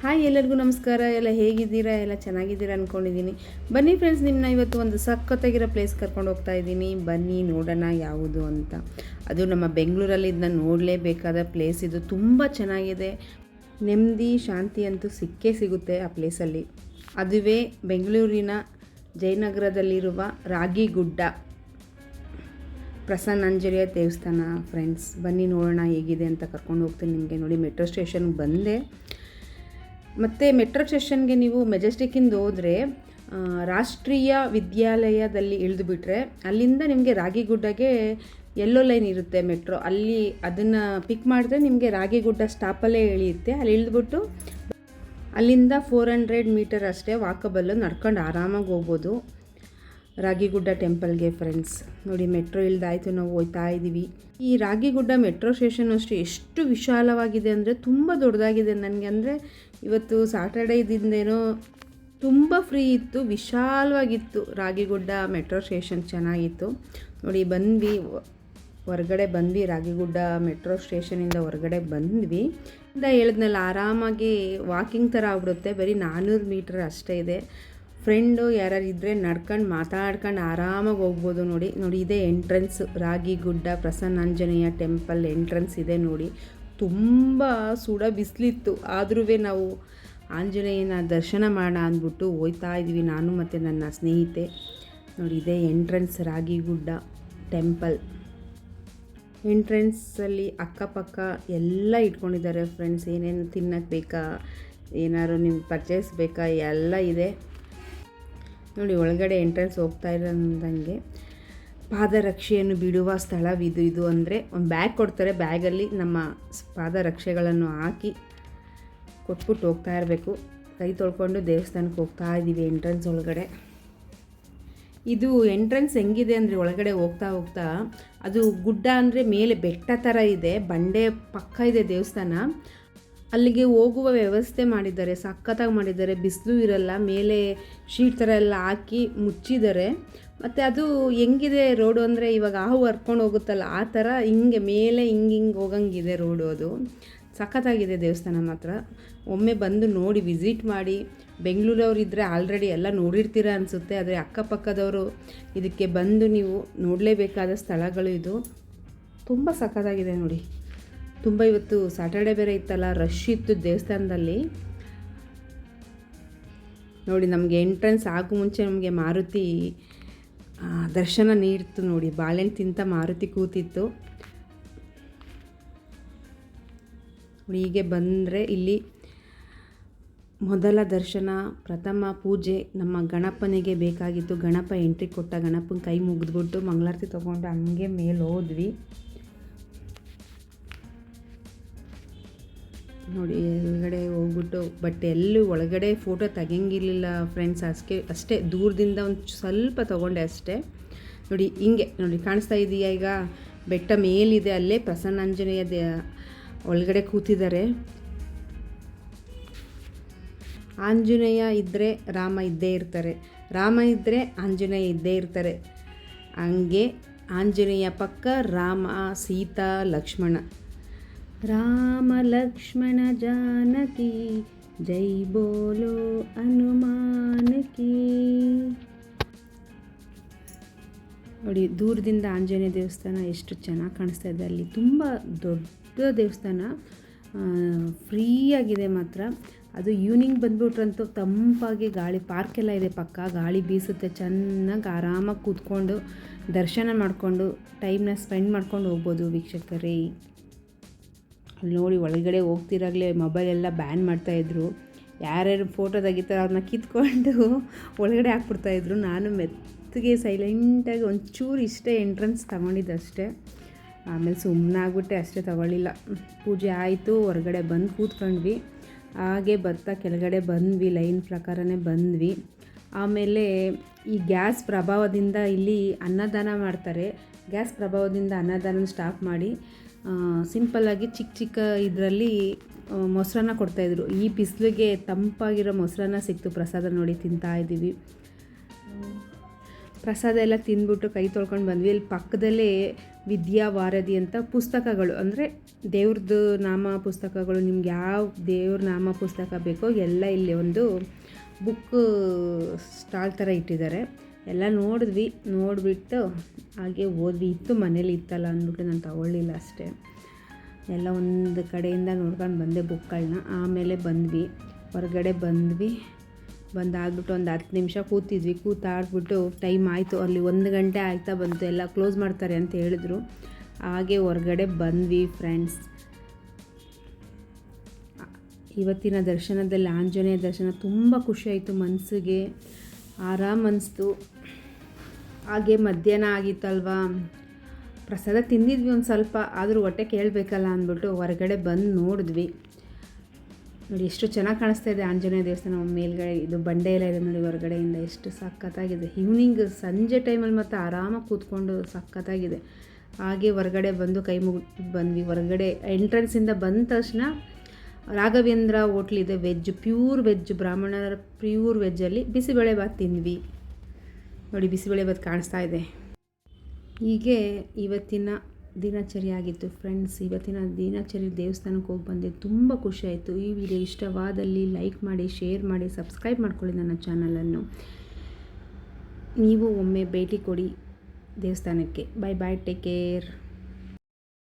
Hi ಎಲ್ಲರಿಗೂ ನಮಸ್ಕಾರ. ಎಲ್ಲ ಹೇಗಿದ್ದೀರಾ? ಎಲ್ಲ ಚೆನ್ನಾಗಿದ್ದೀರಾ ಅಂದ್ಕೊಂಡಿದ್ದೀನಿ. ಬನ್ನಿ ಫ್ರೆಂಡ್ಸ್, ನಿಮ್ಮನ್ನ ಇವತ್ತು ಒಂದು ಸಖತ್ತಾಗಿರೋ ಪ್ಲೇಸ್ ಕರ್ಕೊಂಡು ಹೋಗ್ತಾ ಇದ್ದೀನಿ. ಬನ್ನಿ ನೋಡೋಣ ಯಾವುದು ಅಂತ. ಅದು ನಮ್ಮ ಬೆಂಗಳೂರಲ್ಲಿ ಇದನ್ನ ನೋಡಲೇಬೇಕಾದ ಪ್ಲೇಸ್. ಇದು ತುಂಬ ಚೆನ್ನಾಗಿದೆ. ನೆಮ್ಮದಿ ಶಾಂತಿ ಅಂತೂ ಸಿಕ್ಕೇ ಸಿಗುತ್ತೆ ಆ ಪ್ಲೇಸಲ್ಲಿ. ಅದುವೇ ಬೆಂಗಳೂರಿನ ಜಯನಗರದಲ್ಲಿರುವ ರಾಗಿಗುಡ್ಡ ಪ್ರಸನ್ನಾಂಜನೇಯ ದೇವಸ್ಥಾನ. ಫ್ರೆಂಡ್ಸ್ ಬನ್ನಿ ನೋಡೋಣ ಹೇಗಿದೆ ಅಂತ ಕರ್ಕೊಂಡು ಹೋಗ್ತೀನಿ ನಿಮಗೆ. ನೋಡಿ, ಮೆಟ್ರೋ ಸ್ಟೇಷನ್ಗೆ ಬಂದೆ. ಮತ್ತು ಮೆಟ್ರೋ ಸ್ಟೇಷನ್ಗೆ ನೀವು ಮೆಜೆಸ್ಟಿಕ್ಕಿಂದ ಹೋದರೆ ರಾಷ್ಟ್ರೀಯ ವಿದ್ಯಾಲಯದಲ್ಲಿ ಇಳಿದುಬಿಟ್ರೆ ಅಲ್ಲಿಂದ ನಿಮಗೆ ರಾಗಿಗುಡ್ಡಗೆ ಯೆಲ್ಲೋ ಲೈನ್ ಇರುತ್ತೆ ಮೆಟ್ರೋ. ಅಲ್ಲಿ ಅದನ್ನು ಪಿಕ್ ಮಾಡಿದ್ರೆ ನಿಮಗೆ ರಾಗಿಗುಡ್ಡ ಸ್ಟಾಪಲ್ಲೇ ಇಳಿಯುತ್ತೆ. ಅಲ್ಲಿ ಇಳಿದ್ಬಿಟ್ಟು ಅಲ್ಲಿಂದ 400 ಮೀಟರ್ ಅಷ್ಟೇ ವಾಕಬಲ್ಲು, ನಡ್ಕೊಂಡು ಆರಾಮಾಗಿ ಹೋಗ್ಬೋದು ರಾಗಿಗುಡ್ಡ ಟೆಂಪಲ್ಗೆ. ಫ್ರೆಂಡ್ಸ್ ನೋಡಿ, ಮೆಟ್ರೋ ಇಳ್ದಾಯಿತು, ನಾವು ಹೋಗ್ತಾ ಇದ್ದೀವಿ. ಈ ರಾಗಿಗುಡ್ಡ ಮೆಟ್ರೋ ಸ್ಟೇಷನ್ ಅಷ್ಟೇ ಎಷ್ಟು ವಿಶಾಲವಾಗಿದೆ ಅಂದರೆ ತುಂಬ ದೊಡ್ಡದಾಗಿದೆ. ನನಗೆ ಅಂದರೆ ಇವತ್ತು ಸ್ಯಾಟರ್ಡೇ ಇದ್ದಿಂದೇನೋ ತುಂಬ ಫ್ರೀ ಇತ್ತು, ವಿಶಾಲವಾಗಿತ್ತು ರಾಗಿಗುಡ್ಡ ಮೆಟ್ರೋ ಸ್ಟೇಷನ್. ಚೆನ್ನಾಗಿತ್ತು ನೋಡಿ. ಬಂದ್ವಿ, ಹೊರಗಡೆ ಬಂದ್ವಿ, ರಾಗಿಗುಡ್ಡ ಮೆಟ್ರೋ ಸ್ಟೇಷನಿಂದ ಹೊರಗಡೆ ಬಂದ್ವಿ. ಇಂದ ಹೇಳಿದ್ನಲ್ಲ, ಆರಾಮಾಗಿ ವಾಕಿಂಗ್ ಥರ ಆಗ್ಬಿಡುತ್ತೆ. ಬರೀ 400 ಮೀಟರ್ ಅಷ್ಟೇ ಇದೆ. ಫ್ರೆಂಡು ಯಾರು ಇದ್ದರೆ ನಡ್ಕೊಂಡು ಮಾತಾಡ್ಕೊಂಡು ಆರಾಮಾಗಿ ಹೋಗ್ಬೋದು. ನೋಡಿ ನೋಡಿ, ಇದೇ entrance, Ragigudda Prasannanjaneya temple entrance ಇದೆ ನೋಡಿ. ತುಂಬ ಬಿಸಿಲಿತ್ತು, ಆದ್ರೂ ನಾವು ಆಂಜನೇಯನ ದರ್ಶನ ಮಾಡೋಣ ಅಂದ್ಬಿಟ್ಟು ಹೋಗ್ತಾ ಇದ್ವಿ, ನಾನು ಮತ್ತು ನನ್ನ ಸ್ನೇಹಿತೆ. ನೋಡಿ, ಇದೇ ಎಂಟ್ರೆನ್ಸ್ ರಾಗಿಗುಡ್ಡ ಟೆಂಪಲ್. ಎಂಟ್ರೆನ್ಸಲ್ಲಿ ಅಕ್ಕಪಕ್ಕ ಎಲ್ಲ ಇಟ್ಕೊಂಡಿದ್ದಾರೆ ಫ್ರೆಂಡ್ಸ್. ಏನೇನು ತಿನ್ನಕ್ಕೆ ಬೇಕಾ, ಏನಾದ್ರು ನಿಮ್ಗೆ ಪರ್ಚೇಸ್ ಬೇಕಾ, ಎಲ್ಲ ಇದೆ ನೋಡಿ. ಒಳಗಡೆ ಎಂಟ್ರೆನ್ಸ್ ಹೋಗ್ತಾ ಇರೋದಂಗೆ ಪಾದರಕ್ಷೆಯನ್ನು ಬಿಡುವ ಸ್ಥಳವಿದು. ಇದು ಅಂದರೆ ಒಂದು ಬ್ಯಾಗ್ ಕೊಡ್ತಾರೆ, ಬ್ಯಾಗಲ್ಲಿ ನಮ್ಮ ಪಾದರಕ್ಷೆಗಳನ್ನು ಹಾಕಿ ಕೊಟ್ಬಿಟ್ಟು ಹೋಗ್ತಾ ಇರಬೇಕು. ಕೈ ತೊಳ್ಕೊಂಡು ದೇವಸ್ಥಾನಕ್ಕೆ ಹೋಗ್ತಾ ಇದ್ದೀವಿ ಎಂಟ್ರೆನ್ಸ್ ಒಳಗಡೆ. ಇದು ಎಂಟ್ರೆನ್ಸ್ ಹೆಂಗಿದೆ ಅಂದರೆ, ಒಳಗಡೆ ಹೋಗ್ತಾ ಹೋಗ್ತಾ ಅದು ಗುಡ್ಡ ಅಂದರೆ ಮೇಲೆ ಬೆಟ್ಟ ಥರ ಇದೆ, ಬಂಡೆ ಪಕ್ಕ ಇದೆ ದೇವಸ್ಥಾನ. ಅಲ್ಲಿಗೆ ಹೋಗುವ ವ್ಯವಸ್ಥೆ ಮಾಡಿದ್ದಾರೆ, ಸಖತ್ತಾಗಿ ಮಾಡಿದ್ದಾರೆ. ಬಿಸಿಲು ಇರಲ್ಲ, ಮೇಲೆ ಶೀಟ್ ಥರ ಎಲ್ಲ ಹಾಕಿ ಮುಚ್ಚಿದ್ದಾರೆ. ಮತ್ತು ಅದು ಹೆಂಗಿದೆ ರೋಡು ಅಂದರೆ, ಇವಾಗ ಹಾವು ಹರ್ಕೊಂಡು ಹೋಗುತ್ತಲ್ಲ ಆ ಥರ ಹಿಂಗೆ ಮೇಲೆ ಹಿಂಗೆ ಹೋಗಂಗಿದೆ ರೋಡು. ಅದು ಸಖತ್ತಾಗಿದೆ ದೇವಸ್ಥಾನ ಮಾತ್ರ. ಒಮ್ಮೆ ಬಂದು ನೋಡಿ, ವಿಸಿಟ್ ಮಾಡಿ. ಬೆಂಗಳೂರವ್ರು ಇದ್ದರೆ ಆಲ್ರೆಡಿ ಎಲ್ಲ ನೋಡಿರ್ತೀರ ಅನಿಸುತ್ತೆ, ಆದರೆ ಅಕ್ಕಪಕ್ಕದವರು ಇದಕ್ಕೆ ಬಂದು ನೀವು ನೋಡಲೇಬೇಕಾದ ಸ್ಥಳಗಳು ಇದು. ತುಂಬ ಸಖತ್ತಾಗಿದೆ ನೋಡಿ. ತುಂಬ ಇವತ್ತು ಸ್ಯಾಟರ್ಡೇ ಬೇರೆ ಇತ್ತಲ್ಲ, ರಶ್ ಇತ್ತು ದೇವಸ್ಥಾನದಲ್ಲಿ. ನೋಡಿ, ನಮಗೆ ಎಂಟ್ರೆನ್ಸ್ ಆಗೋ ಮುಂಚೆ ನಮಗೆ ಮಾರುತಿ ದರ್ಶನ ನೀಡ್ತು ನೋಡಿ. ಬಾಳೆಹಣ್ಣು ತಿಂತ ಮಾರುತಿ ಕೂತಿತ್ತು. ಹೀಗೆ ಬಂದರೆ ಇಲ್ಲಿ ಮೊದಲ ದರ್ಶನ, ಪ್ರಥಮ ಪೂಜೆ ನಮ್ಮ ಗಣಪನಿಗೆ ಬೇಕಾಗಿತ್ತು. ಗಣಪ ಎಂಟ್ರಿ ಕೊಟ್ಟ, ಗಣಪನ ಕೈ ಮುಗಿದ್ಬಿಟ್ಟು ಮಂಗಳಾರತಿ ತೊಗೊಂಡು ಹಂಗೆ ಮೇಲೆ ಹೋದ್ವಿ ನೋಡಿ. ಒಳಗಡೆ ಹೋಗ್ಬಿಟ್ಟು ಬಟ್ ಎಲ್ಲೂ ಒಳಗಡೆ ಫೋಟೋ ತೆಗಿಯಂಗಿರಲಿಲ್ಲ ಫ್ರೆಂಡ್ಸ್. ಅಷ್ಟೇ ದೂರದಿಂದ ಒಂದು ಸ್ವಲ್ಪ ತೊಗೊಂಡೆ ಅಷ್ಟೇ. ನೋಡಿ ಹಿಂಗೆ ನೋಡಿ, ಕಾಣಿಸ್ತಾ ಇದೆಯಾ ಈಗ? ಬೆಟ್ಟ ಮೇಲಿದೆ, ಅಲ್ಲೇ ಪ್ರಸನ್ನಾಂಜನೇಯ ಒಳಗಡೆ ಕೂತಿದ್ದಾರೆ. ಆಂಜನೇಯ ಇದ್ದರೆ ರಾಮ ಇದ್ದೇ ಇರ್ತಾರೆ, ರಾಮ ಇದ್ದರೆ ಆಂಜನೇಯ ಇದ್ದೇ ಇರ್ತಾರೆ. ಹಂಗೆ ಆಂಜನೇಯ ಪಕ್ಕ ರಾಮ, ಸೀತಾ, ಲಕ್ಷ್ಮಣ. ರಾಮ ಲಕ್ಷ್ಮಣ ಜಾನಕಿ ಜೈ ಬೋಲೋ ಹನುಮಾನಕಿ. ನೋಡಿ, ದೂರದಿಂದ ಆಂಜನೇಯ ದೇವಸ್ಥಾನ ಎಷ್ಟು ಚೆನ್ನಾಗಿ ಕಾಣಿಸ್ತಾ ಇದೆ. ಅಲ್ಲಿ ತುಂಬ ದೊಡ್ಡ ದೇವಸ್ಥಾನ, ಫ್ರೀಯಾಗಿದೆ ಮಾತ್ರ. ಅದು ಈವ್ನಿಂಗ್ ಬಂದ್ಬಿಟ್ರಂತೂ ತಂಪಾಗಿ ಗಾಳಿ, ಪಾರ್ಕೆಲ್ಲ ಇದೆ ಪಕ್ಕ, ಗಾಳಿ ಬೀಸುತ್ತೆ. ಚೆನ್ನಾಗಿ ಆರಾಮಾಗಿ ಕೂತ್ಕೊಂಡು ದರ್ಶನ ಮಾಡಿಕೊಂಡು ಟೈಮ್ನ ಸ್ಪೆಂಡ್ ಮಾಡ್ಕೊಂಡು ಹೋಗ್ಬೋದು ವೀಕ್ಷಕರೇ. ಅಲ್ಲಿ ನೋಡಿ, ಒಳಗಡೆ ಹೋಗ್ತಿರಾಗಲೇ ಮೊಬೈಲೆಲ್ಲ ಬ್ಯಾನ್ ಮಾಡ್ತಾಯಿದ್ರು. ಯಾರ್ಯಾರು ಫೋಟೋ ತೆಗಿತಾರೋ ಅವ್ರನ್ನ ಕಿತ್ಕೊಂಡು ಒಳಗಡೆ ಹಾಕ್ಬಿಡ್ತಾಯಿದ್ರು. ನಾನು ಮೆತ್ತಗೆ ಸೈಲೆಂಟಾಗಿ ಒಂಚೂರು ಇಷ್ಟೇ ಎಂಟ್ರೆನ್ಸ್ ತಗೊಂಡಿದ್ದಷ್ಟೇ. ಆಮೇಲೆ ಸುಮ್ಮನಾಗ್ಬಿಟ್ಟೆ, ಅಷ್ಟೇ ತಗೊಳ್ಳಿಲ್ಲ. ಪೂಜೆ ಆಯಿತು, ಹೊರಗಡೆ ಬಂದು ಕೂತ್ಕೊಂಡ್ವಿ. ಹಾಗೆ ಬರ್ತಾ ಕೆಳಗಡೆ ಬಂದ್ವಿ, ಲೈನ್ ಪ್ರಕಾರನೇ ಬಂದ್ವಿ. ಆಮೇಲೆ ಈ ಗ್ಯಾಸ್ ಪ್ರಭಾವದಿಂದ ಇಲ್ಲಿ ಅನ್ನದಾನ ಮಾಡ್ತಾರೆ. ಗ್ಯಾಸ್ ಪ್ರಭಾವದಿಂದ ಅನ್ನದಾನ ಸ್ಟಾಪ್ ಮಾಡಿ ಸಿಂಪಲ್ಲಾಗಿ ಚಿಕ್ಕ ಇದರಲ್ಲಿ ಮೊಸರನ್ನ ಕೊಡ್ತಾಯಿದ್ರು. ಈ ಬಿಸಿಲಿಗೆ ತಂಪಾಗಿರೋ ಮೊಸರನ್ನ ಸಿಕ್ತು. ಪ್ರಸಾದ ನೋಡಿ ತಿಂತಾಯಿದ್ದೀವಿ. ಪ್ರಸಾದ ಎಲ್ಲ ತಿಂದ್ಬಿಟ್ಟು ಕೈ ತೊಳ್ಕೊಂಡು ಬಂದ್ವಿ. ಇಲ್ಲಿ ಪಕ್ಕದಲ್ಲೇ ವಿದ್ಯಾವಾರಧಿ ಅಂತ ಪುಸ್ತಕಗಳು, ಅಂದರೆ ದೇವ್ರದ್ದು ನಾಮ ಪುಸ್ತಕಗಳು, ನಿಮ್ಗೆ ಯಾವ ದೇವ್ರ ನಾಮ ಪುಸ್ತಕ ಬೇಕೋ ಎಲ್ಲ ಇಲ್ಲಿ ಒಂದು ಬುಕ್ ಸ್ಟಾಲ್ ಥರ ಇಟ್ಟಿದ್ದಾರೆ. ಎಲ್ಲ ನೋಡಿಬಿಟ್ಟು ಹಾಗೆ ಓದ್ವಿ. ಇತ್ತು ಮನೇಲಿ ಇತ್ತಲ್ಲ ಅಂದ್ಬಿಟ್ಟು ನಾನು ತಗೊಳ್ಳಿಲ್ಲ ಅಷ್ಟೇ. ಎಲ್ಲ ಒಂದು ಕಡೆಯಿಂದ ನೋಡ್ಕೊಂಡು ಬಂದೆ ಬುಕ್ಗಳನ್ನ. ಆಮೇಲೆ ಹೊರಗಡೆ ಬಂದಾಗ್ಬಿಟ್ಟು ಒಂದು 10 ನಿಮಿಷ ಕೂತಾಡ್ಬಿಟ್ಟು ಟೈಮ್ ಆಯಿತು. ಅಲ್ಲಿ 1 ಗಂಟೆ ಆಯ್ತಾ ಬಂತು, ಎಲ್ಲ ಕ್ಲೋಸ್ ಮಾಡ್ತಾರೆ ಅಂತ ಹೇಳಿದ್ರು. ಹಾಗೆ ಹೊರಗಡೆ ಬಂದ್ವಿ ಫ್ರೆಂಡ್ಸ್. ಇವತ್ತಿನ ದರ್ಶನದಲ್ಲಿ ಆಂಜನೇಯ ದರ್ಶನ ತುಂಬ ಖುಷಿಯಾಯಿತು, ಮನಸ್ಸಿಗೆ ಆರಾಮ್ ಅನಿಸ್ತು. ಹಾಗೆ ಮಧ್ಯಾಹ್ನ ಆಗಿತ್ತಲ್ವಾ, ಪ್ರಸಾದ ತಿಂದಿದ್ವಿ ಒಂದು ಸ್ವಲ್ಪ, ಆದರೂ ಹೊಟ್ಟೆ ಕೇಳಬೇಕಲ್ಲ ಅಂದ್ಬಿಟ್ಟು ಹೊರಗಡೆ ಬಂದು ನೋಡಿದ್ವಿ. ನೋಡಿ ಎಷ್ಟು ಚೆನ್ನಾಗಿ ಕಾಣಿಸ್ತಾ ಇದೆ ಆಂಜನೇಯ ದೇವಸ್ಥಾನ. ಮೇಲ್ಗಡೆ ಇದು ಬಂಡೆ ಎಲ್ಲ ಇದೆ ನೋಡಿ, ಹೊರಗಡೆಯಿಂದ ಎಷ್ಟು ಸಖತ್ತಾಗಿದೆ. ಈವ್ನಿಂಗ್ ಸಂಜೆ ಟೈಮಲ್ಲಿ ಮತ್ತು ಆರಾಮಾಗಿ ಕೂತ್ಕೊಂಡು ಸಖತ್ತಾಗಿದೆ. ಹಾಗೆ ಹೊರಗಡೆ ಬಂದು ಕೈ ಮುಗಿದು ಬಂದ್ವಿ. ಹೊರಗಡೆ ಎಂಟ್ರೆನ್ಸಿಂದ ಬಂದ ತಕ್ಷಣ ರಾಘವೇಂದ್ರ ಹೋಟ್ಲಿದೆ, ಪ್ಯೂರ್ ವೆಜ್, ಬ್ರಾಹ್ಮಣರ ಪ್ಯೂರ್ ವೆಜ್ಜಲ್ಲಿ ಬಿಸಿಬೇಳೆಭಾತ್ ತಿಂದ್ವಿ. ನೋಡಿ ಬಿಸಿಬೇಳೆಭಾತ್ ಕಾಣಿಸ್ತಾ ಇದೆ. ಹೀಗೆ ಇವತ್ತಿನ ದಿನಚರಿ ಆಗಿತ್ತು ಫ್ರೆಂಡ್ಸ್. ಇವತ್ತಿನ ದಿನಚರಿ ದೇವಸ್ಥಾನಕ್ಕೆ ಹೋಗಿ ಬಂದೆ, ತುಂಬ ಖುಷಿಯಾಯಿತು. ಈ ವಿಡಿಯೋ ಇಷ್ಟವಾದಲ್ಲಿ ಲೈಕ್ ಮಾಡಿ, ಶೇರ್ ಮಾಡಿ, ಸಬ್ಸ್ಕ್ರೈಬ್ ಮಾಡ್ಕೊಳ್ಳಿ ನನ್ನ ಚಾನಲನ್ನು. ನೀವು ಒಮ್ಮೆ ಭೇಟಿ ಕೊಡಿ ದೇವಸ್ಥಾನಕ್ಕೆ. ಬಾಯ್, ಟೇಕ್ ಕೇರ್.